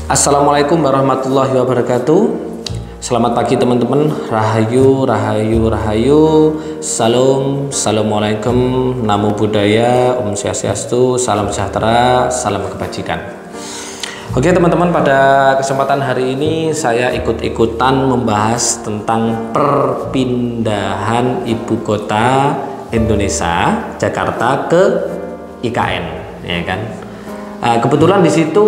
Assalamualaikum warahmatullahi wabarakatuh. Selamat pagi teman-teman. Rahayu, rahayu, rahayu. Salam, assalamualaikum, namo buddhaya, om swastiastu, salam sejahtera, salam kebajikan. Oke teman-teman, pada kesempatan hari ini saya ikut-ikutan membahas tentang perpindahan ibu kota Indonesia, Jakarta, ke IKN, ya kan? Kebetulan di situ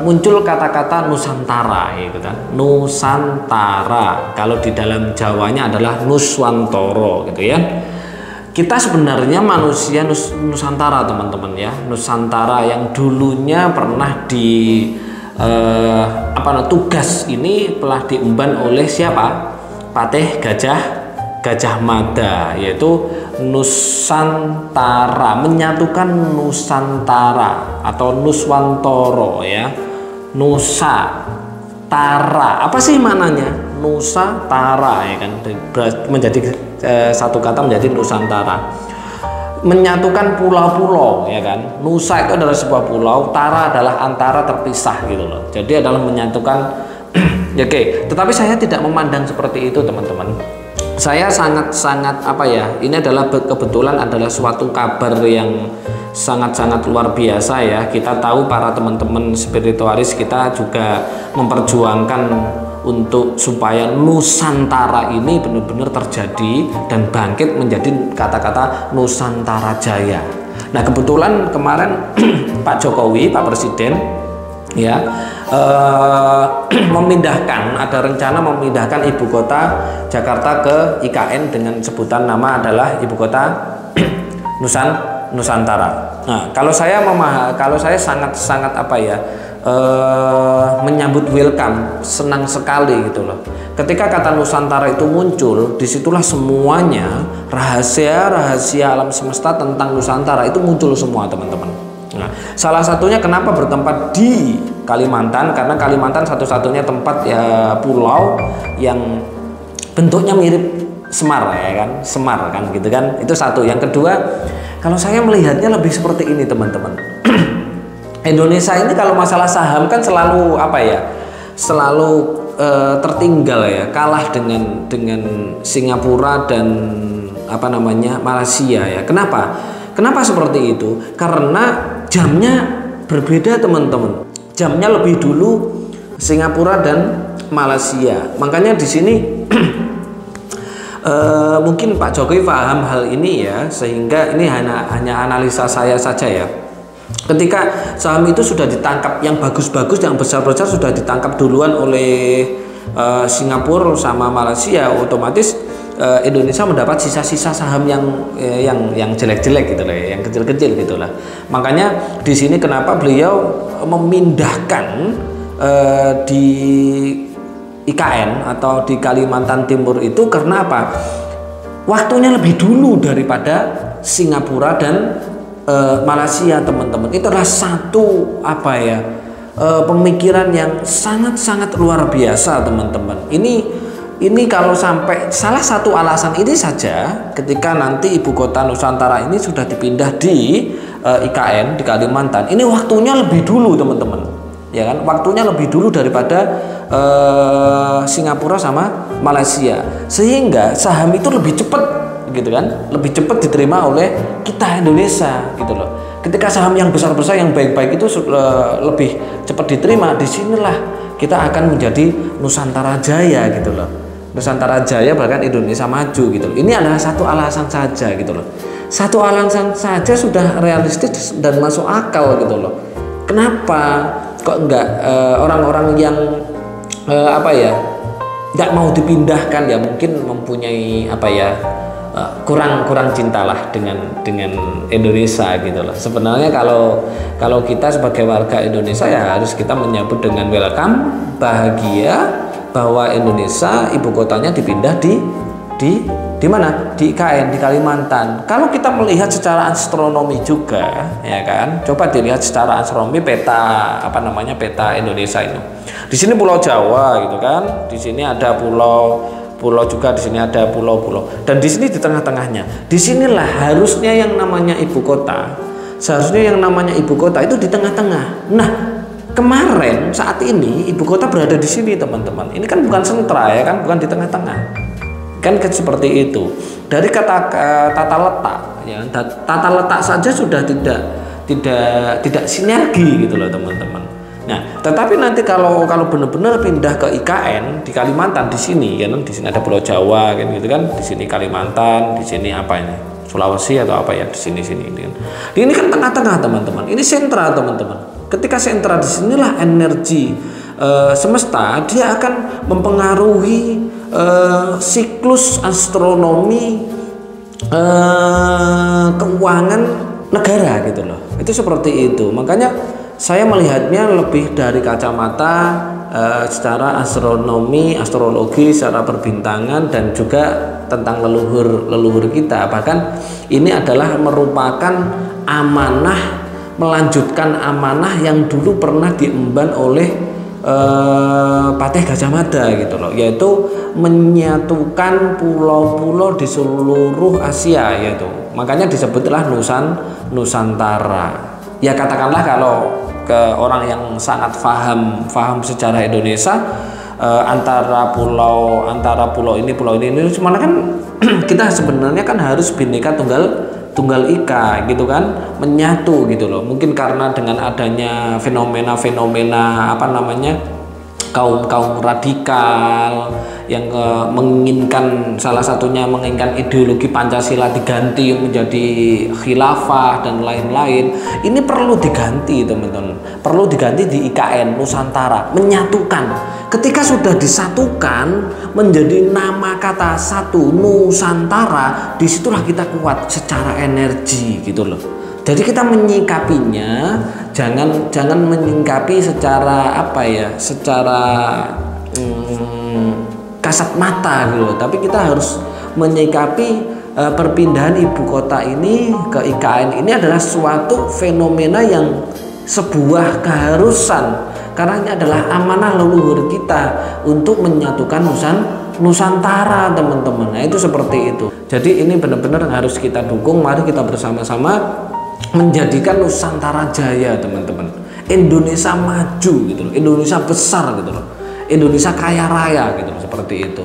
muncul kata-kata Nusantara, gitu kan? Nusantara. Kalau di dalam Jawanya adalah Nuswantoro, gitu ya. Kita sebenarnya manusia Nusantara, teman-teman ya. Nusantara yang dulunya pernah tugas ini telah diemban oleh siapa? Patih Gajah Mada, yaitu Nusantara, menyatukan Nusantara atau Nuswantoro ya. Nusantara, apa sih maknanya? Nusantara ya kan, menjadi satu kata menjadi Nusantara, menyatukan pulau-pulau ya kan. Nusa itu adalah sebuah pulau, Tara adalah antara, terpisah gitu loh. Jadi adalah menyatukan. Oke, tetapi saya tidak memandang seperti itu teman-teman. Saya sangat-sangat ini adalah kebetulan adalah suatu kabar yang sangat-sangat luar biasa ya. Kita tahu para teman-teman spiritualis kita juga memperjuangkan untuk supaya Nusantara ini benar-benar terjadi dan bangkit menjadi kata-kata Nusantara Jaya. Nah kebetulan kemarin Pak Jokowi, Pak Presiden ya, ada rencana memindahkan ibu kota Jakarta ke IKN dengan sebutan nama adalah ibu kota Nusantara. Nah, kalau saya sangat menyambut welcome, senang sekali gitu loh. Ketika kata Nusantara itu muncul, disitulah semuanya rahasia alam semesta tentang Nusantara itu muncul semua teman-teman. Nah, salah satunya kenapa bertempat di Kalimantan, karena Kalimantan satu-satunya tempat ya pulau yang bentuknya mirip Semar ya kan, Semar kan gitu kan. Itu satu. Yang kedua, kalau saya melihatnya lebih seperti ini teman-teman. Indonesia ini kalau masalah saham kan selalu tertinggal ya, kalah dengan Singapura dan Malaysia ya. Kenapa seperti itu? Karena jamnya berbeda teman-teman. Jamnya lebih dulu Singapura dan Malaysia. Makanya di sini mungkin Pak Jokowi paham hal ini ya, sehingga ini hanya analisa saya saja ya. Ketika saham itu sudah ditangkap, yang bagus-bagus, yang besar-besar sudah ditangkap duluan oleh Singapura sama Malaysia, otomatis Indonesia mendapat sisa-sisa saham yang jelek-jelek gitu lah, yang kecil-kecil gitulah. Makanya di sini kenapa beliau memindahkan di IKN atau di Kalimantan Timur itu, karena apa? Waktunya lebih dulu daripada Singapura dan Malaysia teman-teman. Itu adalah satu pemikiran yang sangat-sangat luar biasa teman-teman. Ini kalau sampai salah satu alasan ini saja, ketika nanti ibu kota Nusantara ini sudah dipindah di IKN di Kalimantan, ini waktunya lebih dulu teman-teman, ya kan? Waktunya lebih dulu daripada Singapura sama Malaysia, sehingga saham itu lebih cepat, gitu kan? Lebih cepat diterima oleh kita Indonesia, gitu loh. Ketika saham yang besar-besar, yang baik-baik itu lebih cepat diterima, disinilah kita akan menjadi Nusantara Jaya, gitu loh. Nusantara Jaya, bahkan Indonesia maju gitu loh. Ini adalah satu alasan saja gitu loh. Satu alasan saja sudah realistis dan masuk akal gitu loh. Kenapa kok enggak orang-orang yang enggak mau dipindahkan ya, mungkin mempunyai kurang cintalah dengan Indonesia gitu loh. Sebenarnya kalau kita sebagai warga Indonesia ya harus kita menyambut dengan welcome, bahagia bahwa Indonesia ibu kotanya dipindah di mana? Di IKN, di Kalimantan. Kalau kita melihat secara astronomi juga, ya kan? Coba dilihat secara astronomi peta peta Indonesia itu. Di sini Pulau Jawa gitu kan. Di sini ada pulau pulau juga, di sini ada pulau-pulau, dan di sini di tengah-tengahnya. Disinilah harusnya yang namanya ibu kota. Seharusnya yang namanya ibu kota itu di tengah-tengah. Nah, kemarin saat ini ibu kota berada di sini, teman-teman. Ini kan bukan sentra ya kan, bukan di tengah-tengah. Kan seperti itu. Dari kata tata letak ya, tata letak saja sudah tidak sinergi gitu loh, teman-teman. Nah, tetapi nanti kalau benar-benar pindah ke IKN di Kalimantan, di sini kan, di sini ada Pulau Jawa kan gitu kan, di sini Kalimantan, di sini apa ini, Sulawesi atau apa ya, di sini kan. Ini kan tengah-tengah, teman-teman. Ini sentra, teman-teman. Ketika sentra, disinilah energi semesta dia akan mempengaruhi siklus astronomi keuangan negara gitu loh. Itu seperti itu. Makanya saya melihatnya lebih dari kacamata secara astronomi, astrologi, secara perbintangan, dan juga tentang leluhur kita. Bahkan ini adalah merupakan amanah, melanjutkan amanah yang dulu pernah diemban oleh Patih Gajah Mada gitu loh, yaitu menyatukan pulau-pulau di seluruh Asia, yaitu makanya disebutlah Nusantara. Ya katakanlah kalau ke orang yang sangat paham secara Indonesia, antara pulau ini cuman kan kita sebenarnya kan harus Bhinneka Tunggal Ika gitu kan, menyatu gitu loh. Mungkin karena dengan adanya fenomena apa namanya, kaum radikal yang menginginkan, salah satunya menginginkan ideologi Pancasila diganti menjadi khilafah dan lain-lain. Ini perlu diganti, teman-teman. Perlu diganti di IKN Nusantara, menyatukan. Ketika sudah disatukan menjadi nama kata satu Nusantara, disitulah kita kuat secara energi gitu loh. Jadi kita menyikapinya jangan menyikapi secara apa ya, secara kasat mata gitu loh. Tapi kita harus menyikapi perpindahan ibu kota ini ke IKN ini adalah suatu fenomena yang sebuah keharusan, karena ini adalah amanah leluhur kita untuk menyatukan Nusantara, teman-teman. Nah, itu seperti itu. Jadi ini benar-benar harus kita dukung. Mari kita bersama-sama menjadikan Nusantara jaya, teman-teman. Indonesia maju gitu loh, Indonesia besar gitu loh, Indonesia kaya raya gitu loh, seperti itu.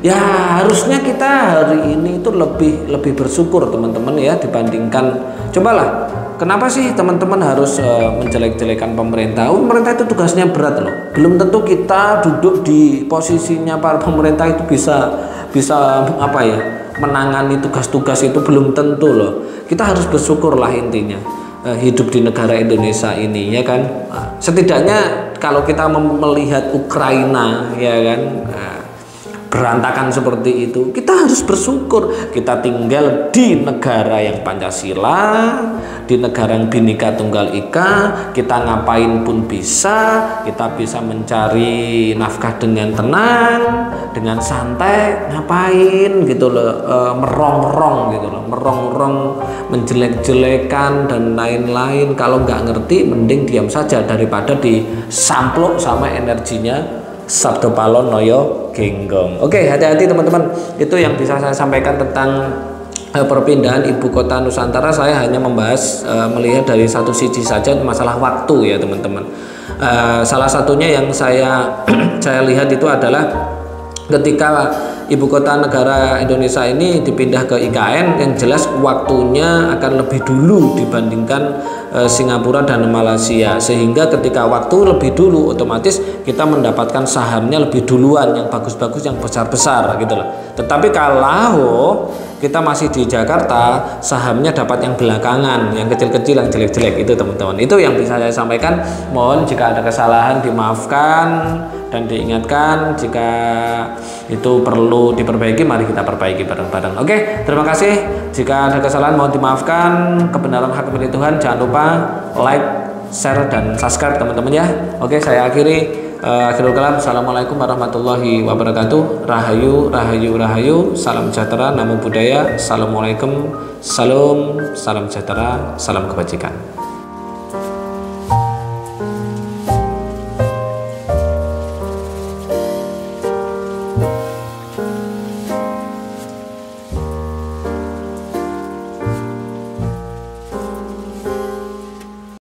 Ya harusnya kita hari ini itu lebih bersyukur, teman-teman ya, dibandingkan, cobalah, kenapa sih teman-teman harus menjelek-jelekan pemerintah? Pemerintah itu tugasnya berat loh. Belum tentu kita duduk di posisinya para pemerintah itu bisa apa ya, menangani tugas-tugas itu, belum tentu loh. Kita harus bersyukur lah intinya, hidup di negara Indonesia ini ya kan. Setidaknya kalau kita melihat Ukraina ya kan, berantakan seperti itu, kita harus bersyukur kita tinggal di negara yang Pancasila, di negara yang Bhinneka Tunggal Ika. Kita ngapain pun bisa, kita bisa mencari nafkah dengan tenang, dengan santai, ngapain gitu loh, merongrong gitu loh, merongrong, menjelek-jelekan dan lain-lain. Kalau nggak ngerti mending diam saja daripada disamplok sama energinya Sabdo Palon Noyo Genggong. Oke, hati-hati teman-teman. Itu yang bisa saya sampaikan tentang perpindahan ibu kota Nusantara. Saya hanya membahas melihat dari satu sisi saja, masalah waktu ya teman-teman. Salah satunya yang saya lihat itu adalah ketika ibu kota negara Indonesia ini dipindah ke IKN, yang jelas waktunya akan lebih dulu dibandingkan Singapura dan Malaysia, sehingga ketika waktu lebih dulu otomatis kita mendapatkan sahamnya lebih duluan, yang bagus-bagus, yang besar-besar gitu loh. Tetapi kalau kita masih di Jakarta, sahamnya dapat yang belakangan, yang kecil-kecil, yang jelek-jelek itu teman-teman. Itu yang bisa saya sampaikan. Mohon jika ada kesalahan dimaafkan dan diingatkan, jika itu perlu diperbaiki mari kita perbaiki bareng-bareng. Oke, terima kasih. Jika ada kesalahan mohon dimaafkan. Kebenaran hak milik Tuhan. Jangan lupa like, share, dan subscribe teman-teman ya. Oke, saya akhiri. Akhirul kalam. Assalamualaikum warahmatullahi wabarakatuh. Rahayu, rahayu, rahayu. Salam sejahtera, namo buddhaya. Assalamualaikum. Salam sejahtera, salam kebajikan.